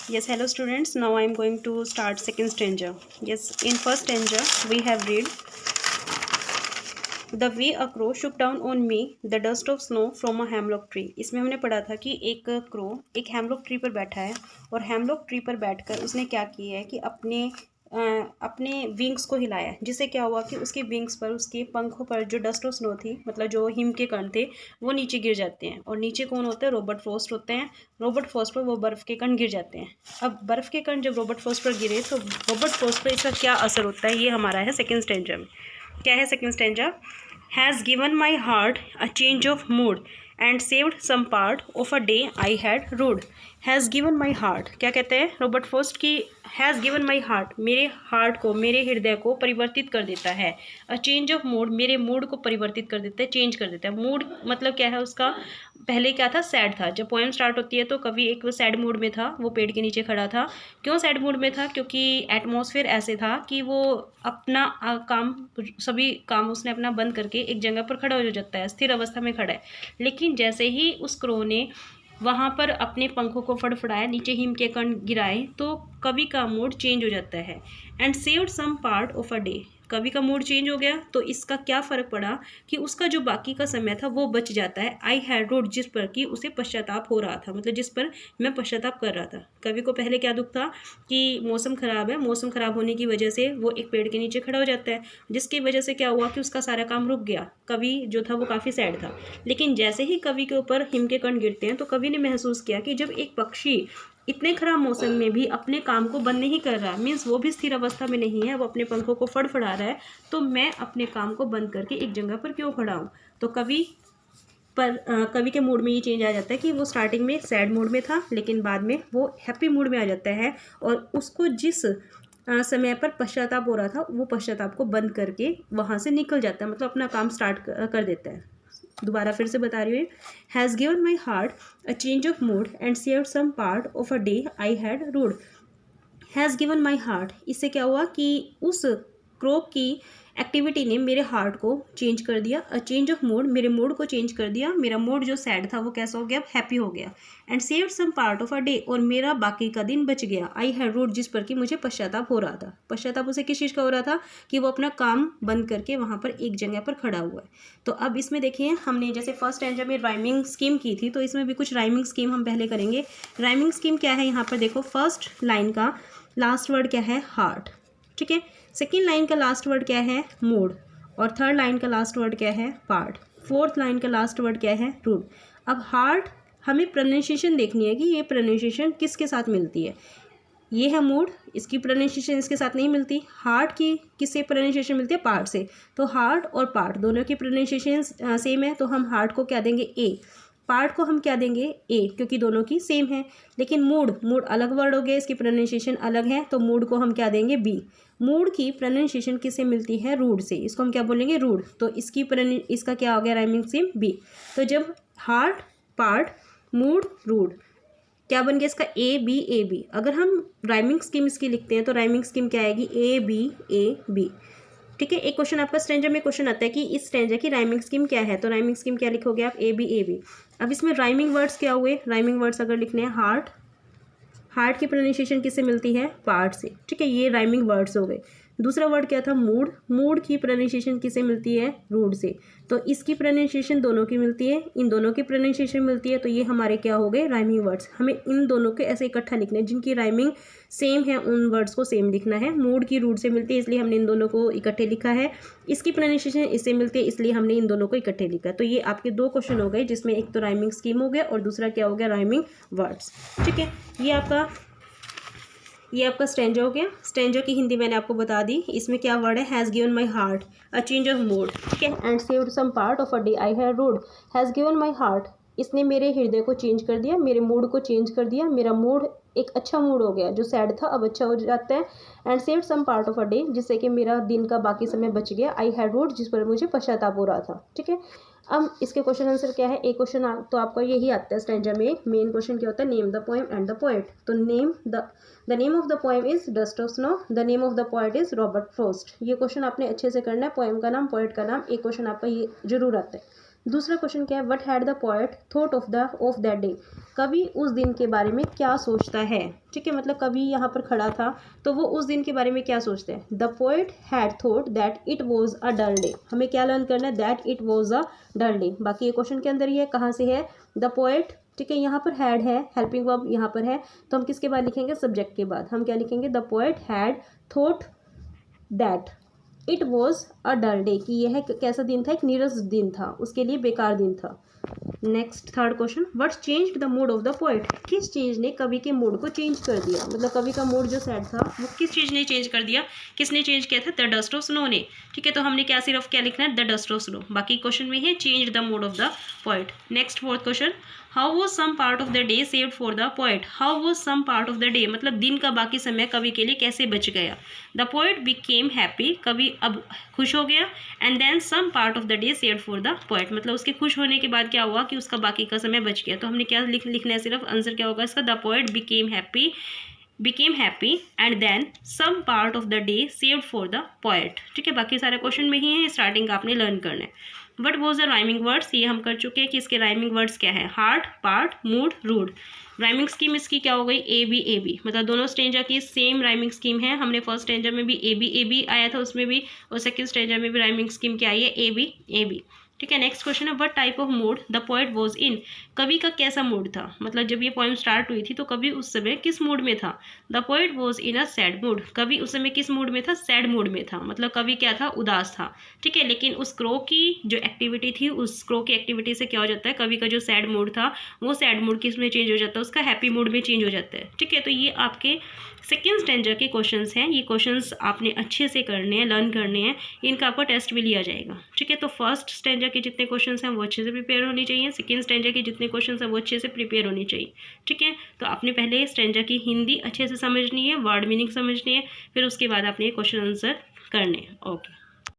Yes, hello students. Now I am going to start second stanza. Yes, in first stanza we have read the way a crow shook down on me the dust of snow from a hemlock tree. इसमें हमने पढ़ा था कि एक crow एक hemlock tree पर बैठा है और हेमलॉक ट्री पर बैठकर उसने क्या किया है कि अपने विंग्स को हिलाया, जिससे क्या हुआ कि उसके विंग्स पर, उसके पंखों पर जो डस्ट और स्नो थी, मतलब जो हिम के कण थे, वो नीचे गिर जाते हैं। और नीचे कौन होता है? रॉबर्ट फ्रॉस्ट होते हैं। रॉबर्ट फ्रॉस्ट पर वो बर्फ़ के कण गिर जाते हैं। अब बर्फ़ के कण जब रॉबर्ट फ्रॉस्ट पर गिरे तो रॉबर्ट फ्रॉस्ट पर इसका क्या असर होता है, ये हमारा है सेकेंड स्टेंजा में। क्या है second stanza? Has given my heart a change of mood and saved some part of a day I had rued. Has given my heart, क्या कहते हैं रॉबर्ट फ्रॉस्ट की? हैज़ गिवन माई हार्ट, मेरे heart को, मेरे हृदय को परिवर्तित कर देता है। अ चेंज ऑफ मूड, मेरे मूड को परिवर्तित कर देता है, चेंज कर देता है। मूड मतलब क्या है उसका? पहले क्या था? सैड था। जब पोएम स्टार्ट होती है तो कवि एक वो सैड मूड में था, वो पेड़ के नीचे खड़ा था। क्यों सैड मूड में था? क्योंकि एटमॉस्फेयर ऐसे था कि वो अपना काम, सभी काम उसने अपना बंद करके एक जगह पर खड़ा हो जाता है, स्थिर अवस्था में खड़ा है। लेकिन जैसे ही उस क्रो ने वहाँ पर अपने पंखों को फड़फड़ाया, नीचे हिम के कण गिराए, तो कवि का मूड चेंज हो जाता है। And saved some part of a day, कवि का मूड चेंज हो गया तो इसका क्या फ़र्क पड़ा कि उसका जो बाकी का समय था वो बच जाता है। आई हैड रोड, जिस पर कि उसे पश्चाताप हो रहा था, मतलब जिस पर मैं पश्चाताप कर रहा था। कवि को पहले क्या दुख था कि मौसम ख़राब है, मौसम ख़राब होने की वजह से वो एक पेड़ के नीचे खड़ा हो जाता है, जिसकी वजह से क्या हुआ कि उसका सारा काम रुक गया। कवि जो था वो काफ़ी सैड था। लेकिन जैसे ही कवि के ऊपर हिम के कण गिरते हैं तो कवि ने महसूस किया कि जब एक पक्षी इतने खराब मौसम में भी अपने काम को बंद नहीं कर रहा, मीन्स वो भी स्थिर अवस्था में नहीं है, वो अपने पंखों को फड़फड़ा रहा है, तो मैं अपने काम को बंद करके एक जगह पर क्यों खड़ा हूँ? तो कवि के मूड में ये चेंज आ जाता है कि वो स्टार्टिंग में सैड मूड में था, लेकिन बाद में वो हैप्पी मूड में आ जाता है और उसको जिस समय पर पश्चाताप हो रहा था वो पश्चाताप को बंद करके वहाँ से निकल जाता है, मतलब अपना काम स्टार्ट कर देता है। दोबारा फिर से बता रही हूँ। Has given my heart a change of mood and saved some part of a day I had rued. Has given my heart, इससे क्या हुआ कि उस क्रो की एक्टिविटी ने मेरे हार्ट को चेंज कर दिया। अ चेंज ऑफ मूड, मेरे मूड को चेंज कर दिया। मेरा मूड जो सैड था वो कैसा हो गया? हैप्पी हो गया। And saved some part of a day, और मेरा बाकी का दिन बच गया। आई हैड रूड, जिस पर कि मुझे पश्चाताप हो रहा था। पश्चाताप उसे किस चीज़ का हो रहा था? कि वो अपना काम बंद करके वहाँ पर एक जगह पर खड़ा हुआ है। तो अब इसमें देखिए, हमने जैसे फर्स्ट स्टैंजा में राइमिंग स्कीम की थी, तो इसमें भी कुछ राइमिंग स्कीम हम पहले करेंगे। राइमिंग स्कीम क्या है? यहाँ पर देखो, फर्स्ट लाइन का लास्ट वर्ड क्या है? हार्ट, ठीक है। सेकेंड लाइन का लास्ट वर्ड क्या है? मूड। और थर्ड लाइन का लास्ट वर्ड क्या है? पार्ट। फोर्थ लाइन का लास्ट वर्ड क्या है? रूड। अब हार्ट, हमें प्रोनाउंसिएशन देखनी है कि ये प्रोनाउंसिएशन किसके साथ मिलती है। ये है मूड, इसकी प्रोनाउंसिएशन इसके साथ नहीं मिलती। हार्ट की किससे प्रोनाउंसिएशन मिलती है? पार्ट से। तो हार्ट और पार्ट दोनों की प्रोनाउंसिएशन सेम है, तो हम हार्ट को क्या देंगे? ए। पार्ट को हम क्या देंगे? ए, क्योंकि दोनों की सेम है। लेकिन मूड अलग वर्ड हो गया, इसकी प्रोनाउंसिएशन अलग है, तो मूड को हम क्या देंगे? बी। मूड की प्रोनाउंसिएशन किससे मिलती है? रूड से। इसको हम क्या बोलेंगे? रूड। तो इसका क्या हो गया राइमिंग स्कीम? बी। तो जब हार्ट, पार्ट, मूड, रूड, क्या बन गया इसका? A B A B. अगर हम राइमिंग स्कीम इसकी लिखते हैं तो राइमिंग स्कीम क्या आएगी? A B. ठीक है। एक क्वेश्चन आपका स्ट्रेंजर में क्वेश्चन आता है कि इस स्ट्रेंजर की राइमिंग स्कीम क्या है, तो राइमिंग स्कीम क्या लिखोगे आप? A B. अब इसमें राइमिंग वर्ड्स क्या हुए? राइमिंग वर्ड्स अगर लिखने हैं, हार्ट, हार्ट की प्रोनाउंसिएशन किससे मिलती है? पार्ट से, ठीक है। ये राइमिंग वर्ड्स हो गए। दूसरा वर्ड क्या था? मूड। मूड की प्रोनाउंसिएशन किससे मिलती है? रूड से। तो इसकी प्रोनाउंसिएशन दोनों की मिलती है, इन दोनों की प्रोनाउंसिएशन मिलती है, तो ये हमारे क्या हो गए? Rhyming words. हमें इन दोनों के ऐसे इकट्ठा लिखना है, जिनकी राइमिंग सेम है उन वर्ड्स को सेम लिखना है। मूड की रूड से मिलती है, इसलिए हमने इन दोनों को इकट्ठे लिखा है। इसकी प्रोनाउंसिएशन इससे मिलती है, इसलिए हमने इन दोनों को इकट्ठे लिखा। तो ये आपके दो क्वेश्चन हो गए, जिसमें एक तो राइमिंग स्कीम हो गया और दूसरा क्या हो गया? राइमिंग वर्ड्स, ठीक है। ये आपका स्टेंजो हो गया। स्टेंजो की हिंदी मैंने आपको बता दी। इसमें क्या वर्ड है? Has given my heart a change of mood, ठीक है। And saved some part of a day I had rued. Has given my heart, इसने मेरे हृदय को चेंज कर दिया, मेरे मूड को चेंज कर दिया। मेरा मूड एक अच्छा मूड हो गया, जो सैड था अब अच्छा हो जाता है। And saved some part of a day, जिससे कि मेरा दिन का बाकी समय बच गया। आई हैड रूड, जिस पर मुझे पश्चाताप हो रहा था, ठीक है। अब इसके क्वेश्चन आंसर क्या है? एक क्वेश्चन तो आपका यही आता है स्टैंजा में। मेन क्वेश्चन क्या होता है? Name the poem and the poet. तो the name of the poem is dust of snow, the name of the poet is Robert Frost. ये क्वेश्चन आपने अच्छे से करना है। पोएम का नाम, पोएट का नाम, एक क्वेश्चन आपका ये जरूर आता है। दूसरा क्वेश्चन क्या है, what had the poet thought of that day, कवि उस दिन के बारे में क्या सोचता है। ठीक है, मतलब कवि यहाँ पर खड़ा था तो वो उस दिन के बारे में क्या सोचते हैं। The poet had thought that it was a dull day, हमें क्या लर्न करना है, that it was a dull day. बाकी ये क्वेश्चन के अंदर ही है, कहाँ से है, द पोएट। ठीक है, यहाँ पर हैड है, हेल्पिंग वर्ब यहाँ पर है, तो हम किसके बाद लिखेंगे, सब्जेक्ट के बाद हम क्या लिखेंगे, the poet had thought that it was a dull day, कि यह कैसा दिन था, एक नीरस दिन था, उसके लिए बेकार दिन था। Next third question, what changed the mood of the poet, किस चीज़ ने कवि के मूड को चेंज कर दिया, मतलब कवि का मूड जो सैड था वो किस चीज़ ने चेंज कर दिया, किसने चेंज किया था, द डस्ट ऑफ स्नो ने। ठीक है, तो हमने क्या सिर्फ क्या लिखना है, द डस्ट ऑफ स्नो, बाकी क्वेश्चन में है change the mood of the poet. Next fourth question, how was some part of the day saved for the poet, how was some part of the day, मतलब दिन का बाकी समय कवि के लिए कैसे बच गया। द पोएट बिकेम हैप्पी, कवि अब खुश हो गया, and then some part of the day saved for the poet, मतलब उसके खुश होने के बाद क्या हुआ कि उसका बाकी का समय बच गया। तो हमने क्या लिखना है, सिर्फ आंसर क्या होगा इसका, the poet became happy and then some part of the day saved for the poet. ठीक है, बाकी सारे क्वेश्चन में ही है, स्टार्टिंग आपने लर्न करना है। What was the rhyming words, ये हम कर चुके हैं कि इसके राइमिंग वर्ड्स क्या है, heart, part, mood, rued. Rhyming scheme इसकी क्या हो गई, ए बी, मतलब दोनों स्टेंजा की सेम राइमिंग स्कीम है। हमने फर्स्ट स्टेंजा में भी ए बी आया था उसमें भी, और सेकंड स्टेंजा में भी राइमिंग स्कीम क्या आई है, ए बी। ठीक है, नेक्स्ट क्वेश्चन है, what type of mood the poet was in, कवि का कैसा मूड था, मतलब जब ये पोएम स्टार्ट हुई थी तो कवि उस समय किस मूड में था। The poet was in a sad mood, कवि उस समय किस मूड में था, सैड मूड में था, मतलब कवि क्या था, उदास था। ठीक है, लेकिन उस क्रो की जो एक्टिविटी थी, उस क्रो की एक्टिविटी से क्या हो जाता है, कवि का जो सैड मूड था वो सैड मूड किस में चेंज हो जाता है, उसका हैप्पी मूड में चेंज हो जाता है। ठीक है, तो ये आपके सेकेंड स्टैंडर के क्वेश्चंस हैं, ये क्वेश्चंस आपने अच्छे से करने हैं, लर्न करने हैं, इनका आपका टेस्ट भी लिया जाएगा। ठीक है, तो फर्स्ट स्टैंडर के जितने क्वेश्चंस हैं वो अच्छे से प्रिपेयर होनी चाहिए, सेकेंड स्टैंडर के जितने क्वेश्चंस हैं वो अच्छे से प्रिपेयर होनी चाहिए। ठीक है, तो आपने पहले स्टैंडर की हिंदी अच्छे से समझनी है, वर्ड मीनिंग समझनी है, फिर उसके बाद आपने क्वेश्चन आंसर करने हैं। ओके।